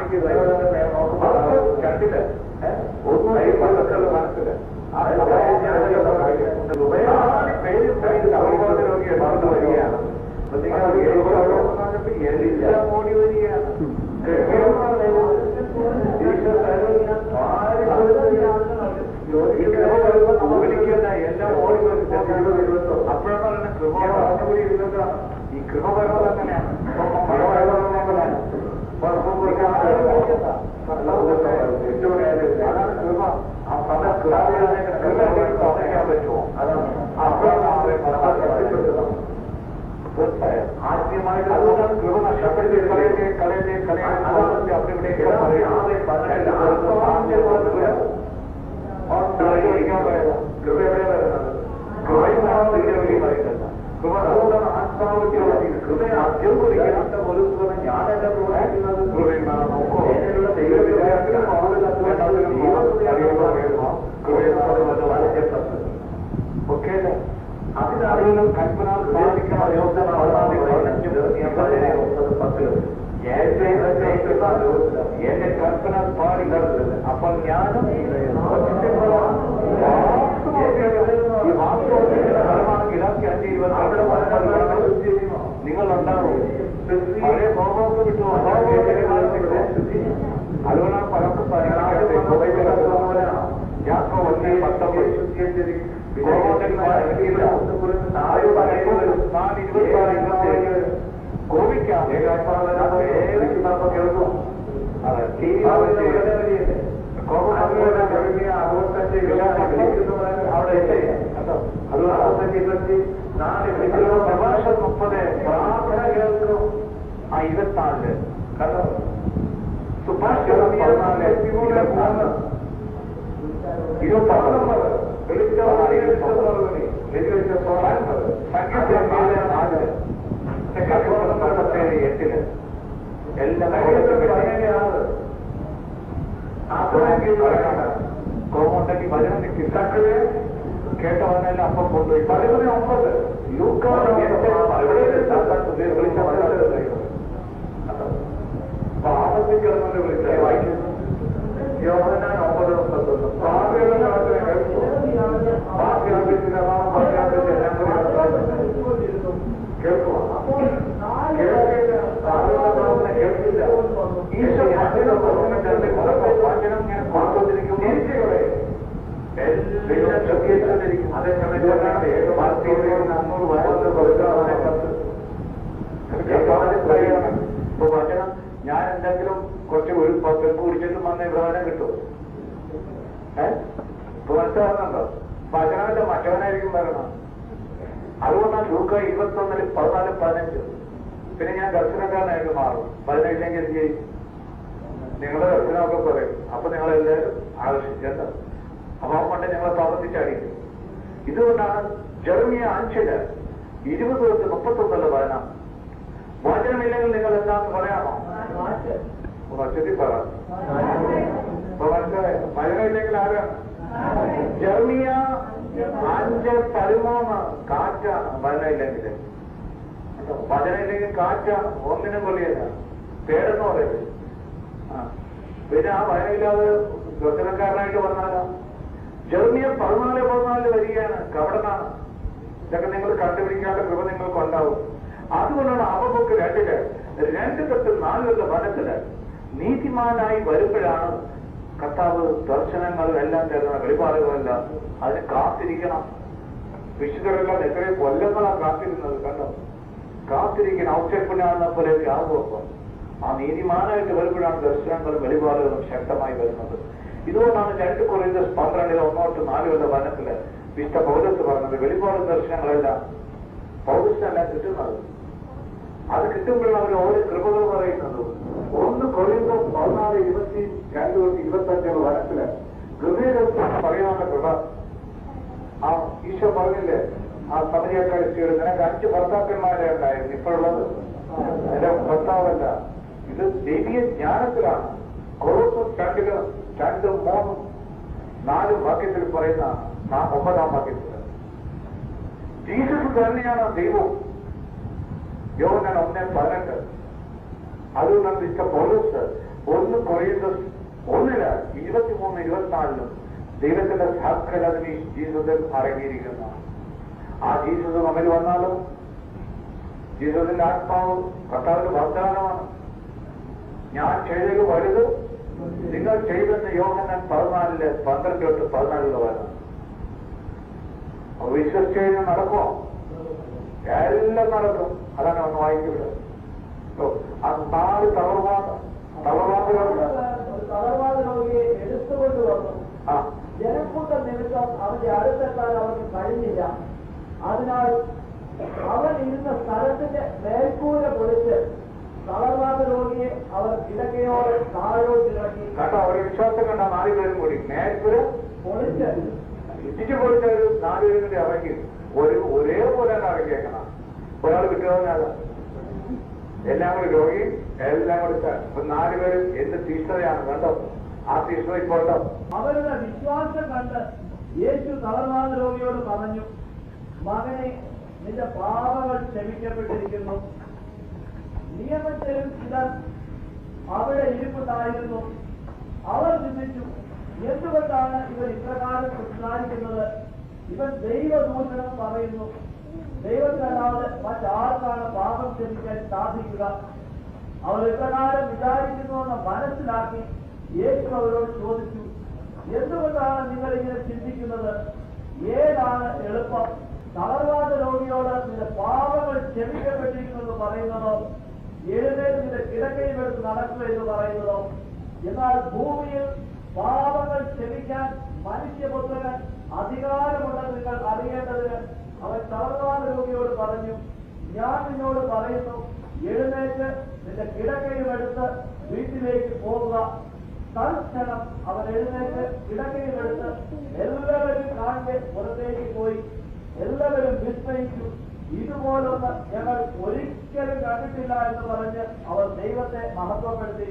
കാണിക്കുന്നത് രണ്ടില് ഒന്നും മനസ്സില് വരികയാണ്. എല്ലാം ഓടി വരികയാണ്. വിളിക്കുന്ന എല്ലാം ഓടി വരും. അപ്പോഴാണ് കൃപ പറഞ്ഞുകൂടി ഇരുന്നത്. ഈ കൃപ വരുന്നത് അങ്ങനെയാണ്. അതാണ് കൃപ. ആ പറയാൻ പറ്റുമോ? അതാണ് ആദ്യമായിട്ട് അതുകൊണ്ടാണ് കൃപ നഷ്ടപ്പെടുത്തി കളയട്ടെ കൃപ എവിടെ വരുന്നത്? കൃപയുമാണ് പറയുന്നത്. കൃപ അതുകൊണ്ടാണ് ആത്മാവിലുള്ള കൃപ ആദ്യം കുറിക്കാത്ത ഒരു കൃപ ഞാനെല്ലാം പ്രവർത്തിക്കുന്നത് കൃപയുമാണ്. നോക്കോ ഓക്കെ അല്ലേ? അതിനാണെങ്കിലും കൽപ്പന എന്റെ കൽപ്പന പാലിക്കുന്നത്. അപ്പോൾ ഞാനും ഈ വാസ്തവത്തിന്റെ ഫലമാണെങ്കിൽ 2025 നിങ്ങളുണ്ടാവും. പഴയ ബോബോക്ക് വിട്ടു. അതുകൊണ്ടാണ് പലർക്കും യാത്ര ഒന്നേ 19 കോപിക്കാം. കേൾക്കും. പ്രഭാഷണം 30 പ്രാർത്ഥന കേൾക്കും. 24 കണ്ടോ? സുഭാഷ് 14 കോമുണ്ടെങ്കിൽ ഭജനം കിട്ടാക്കളെ കേട്ടവനല്ല അപ്പം കൊണ്ടുപോയി 11:9 ലൂക്കാണ് പാപത്തിൽ കിടന്നുകൊണ്ട് വിളിച്ച വായിക്കുന്നു. യോഹന്നാൻ 9:31 പാപികളുടെ കാലത്തിനെ കേൾക്കും. പാപിയാപിച്ചില്ല കേൾക്കുമോ? കേൾക്കില്ല. പാപികളുടെ കേൾക്കില്ല. ഈശോ വചനം ഞാൻ കൊണ്ടുവന്നിരിക്കും. എല്ലാം ശ്രദ്ധിച്ചിരിക്കും. അതേസമയത്ത് 400 വയസ്സ് കൊടുക്കാതെ 10 ഇപ്പൊ വചനം ഞാൻ എന്തെങ്കിലും കുറച്ച് ഒരു പെപ്പ് കുടിച്ചിട്ടും വന്ന വിഭാവനം കിട്ടും. ഇപ്പൊ മനസ്സിലാകുന്നുണ്ടോ? വചനമല്ല മറ്റവനായിരിക്കും വരണം. അതുകൊണ്ടാണ് ലൂക്ക 21 14 15 പിന്നെ ഞാൻ ദർശനക്കാരനായിട്ട് മാറും. 15 എന്ത് ചെയ്യും? നിങ്ങളുടെ ദർശനമൊക്കെ പറയും. അപ്പൊ നിങ്ങളെല്ലാവരും ആകർഷിച്ചത്. അപ്പൊ കൊണ്ട് ഞങ്ങളെ പ്രവർത്തിച്ചടിക്കും. ഇതുകൊണ്ടാണ് ജെറമിയ 5 20-31 വചനം. വചനമില്ലെങ്കിൽ നിങ്ങൾ എന്താന്ന് പറയാമോ? വചനത്തിൽ പറ. അപ്പൊ മനസ്സിലായോ? വചനമില്ലെങ്കിൽ ആരാണ്? ജെറമിയ 5:13 കാറ്റാണ്. വചനമില്ലെങ്കിൽ കാറ്റാണ്. ഒന്നിനും കൊള്ളിയല്ല. പേരെന്ന് പറയുന്നത്. പിന്നെ ആ വചനമില്ലാതെ ദർശനക്കാരനായിട്ട് വന്നാലോ? ജെറമിയ 14:14 വരികയാണ്. കവടനാണ്. ഇതൊക്കെ നിങ്ങൾ കണ്ടുപിടിക്കാത്ത കൃപ നിങ്ങൾക്ക് ഉണ്ടാവും. അതുകൊണ്ടാണ് ഹബക്കൂക്ക് 2-4 വനത്തില് നീതിമാനായി വരുമ്പോഴാണ് കർത്താവ് ദർശനങ്ങൾ എല്ലാം തരുന്ന വെളിപാടുകളല്ല. അതിന് കാത്തിരിക്കണം. വിശുദ്ധരെല്ലാം എത്രയോ കൊല്ലങ്ങളാണ് കാത്തിരുന്നത്. കണ്ടോ? കാത്തിരിക്കണം. ഔഷധപ്പുണ്യാണെന്ന പോലെയൊക്കെ ആകുമ്പോൾ ആ നീതിമാനായിട്ട് വരുമ്പോഴാണ് ദർശനങ്ങളും വെളിപാടുകളും ശക്തമായി വരുന്നത്. ഇതുകൊണ്ടാണ് 2 കൊരിന്ത്യർ 12:1-4 വനത്തില് വിശുദ്ധ പൗലോസ് പറഞ്ഞത് വെളിപാടും ദർശനങ്ങളെല്ലാം പൗലോസിനെല്ലാം കിട്ടുന്നത്. അത് കിട്ടുമ്പോഴാണ് അവർ ഓരോ കൃപകൾ പറയുന്നത്. 1 കൊരിന്ത്യർ 14:22-25 വനത്തില് കൃപയെ പറയാനുള്ള കൃപ. ആ ഈശോ പറഞ്ഞില്ലേ ആ സമരിയക്കാരി സ്ത്രീയോട്, നിനക്ക് 5 ഭർത്താക്കന്മാരെ ഉണ്ടായിരുന്നു, ഇപ്പോഴുള്ളത് എന്റെ ഭർത്താവല്ല. ഇത് ദൈവീയ ജ്ഞാനത്തിലാണ്. കൊളോസ്യർ 2:3-4 വാക്യത്തിൽ പറയുന്ന 9-ാം വാക്യത്തിൽ ജീസസ് തന്നെയാണ് ദൈവം. യോഹന്നാൻ 1:18. അതുകൊണ്ടാണ് വിശുദ്ധ പൗലോസ് 1 കൊറിന്തോസ് 1:23-24 ദൈവത്തിന്റെ സകലതിനെ ജീസസിൽ അടങ്ങിയിരിക്കുന്നു. ആ ജീസസ് നമ്മിൽ വന്നാലും ജീസസിന്റെ ആത്മാവ് കർത്താവിന്റെ വാഗ്ദാനമാണ്. ഞാൻ ചെയ്തത് വലുത് നിങ്ങൾ ചെയ്തെന്ന് യോഹന്നാൻ 14:12-14 വരുന്നു. വിശ്വസിച്ച് കഴിഞ്ഞാൽ നടക്കുമോ? എല്ലാം നടക്കും. അതാണ് ഒന്ന് വായിക്കുന്നത്. അത് 4 തളർവാദങ്ങളുണ്ട്. തളർവാദ രോഗിയെ എടുത്തുകൊണ്ട് വന്നു. ജനക്കൂട്ടം നിമിത്തം അവന്റെ അടുത്തെത്താൻ അവർക്ക് കഴിഞ്ഞില്ല. അതിനാൽ അവൻ ഇരുന്ന സ്ഥലത്തിന്റെ മേൽക്കൂര പൊളിച്ച് തളർവാദ രോഗിയെ അവർ കിടക്കയോടെ താഴോട്ടിറക്കി. കേട്ടോ, ഒരു വിശ്വാസം കണ്ട 4 പേരും കൂടി മേൽക്കൂര പൊളിച്ച് ഇടിച്ചു പൊളിച്ച ഒരു 4 പേരും കൂടി ഇറക്കി ഒരേപോലെ ഇറക്കിയേക്കണം. ഒരാൾ കിട്ടുന്നതാണ് എല്ലാം കൂടി രോഗി എല്ലാം കൂടി 4 പേരും എന്ത് തീഷ്ണതയാണ് കണ്ടോ? ആ തീഷ്ണത ഇപ്പോട്ടോ. അവരുടെ വിശ്വാസം കണ്ട് യേശു തളർവാദ രോഗിയോട് പറഞ്ഞു, മകനെ, നിന്റെ പാപങ്ങൾ ക്ഷമിക്കപ്പെട്ടിരിക്കുന്നു. നിയമത്തിലും ചിലർ അവിടെ ഇരിപ്പുണ്ടായിരുന്നു. അവർ ചിന്തിച്ചു, എന്തുകൊണ്ടാണ് ഇവൻ ഇപ്രകാരം സംസാരിക്കുന്നത്? ഇവൻ ദൈവദൂഷണം പറയുന്നു. ദൈവത്തല്ലാതെ മറ്റാർക്കാണ് പാപം ക്ഷമിക്കാൻ സാധിക്കുക? അവർ ഇപ്രകാരം വിചാരിക്കുന്നുവെന്ന് മനസ്സിലാക്കി യേശു അവരോട് ചോദിച്ചു, എന്തുകൊണ്ടാണ് നിങ്ങൾ ഇങ്ങനെ ചിന്തിക്കുന്നത്? ഏതാണ് എളുപ്പം, തളർവാദ രോഗിയോട് നിന്റെ പാപങ്ങൾ ക്ഷമിക്കപ്പെട്ടിരിക്കുമെന്ന് പറയുന്നതോ, എഴുന്നേറ്റ് നിന്റെ കിടക്കയിൽ എടുത്ത് നടക്കുക എന്ന് പറയുന്നതോ? എന്നാൽ ഭൂമിയിൽ പാപങ്ങൾ ക്ഷമിക്കാൻ മനുഷ്യപുത്രന് അധികാരമുണ്ടെന്ന് നിങ്ങൾ അറിയേണ്ടതിന് അവൻ തളർവാദ രോഗിയോട് പറഞ്ഞു, ഞാൻ നിന്നോട് പറയുന്നു, എഴുന്നേറ്റ് നിന്റെ കിടക്കയും എടുത്ത് വീട്ടിലേക്ക് പോകുക. തൽക്ഷണം അവൻ എഴുന്നേറ്റ് കിടക്കയും എടുത്ത് എല്ലാവരും കാണെ പുറത്തേക്ക് പോയി. എല്ലാവരും വിസ്മയിച്ചു. ഇതുപോലൊന്ന് ഞങ്ങൾ ഒരിക്കലും കണ്ടിട്ടില്ല എന്ന് പറഞ്ഞ് അവർ ദൈവത്തെ മഹത്വപ്പെടുത്തി.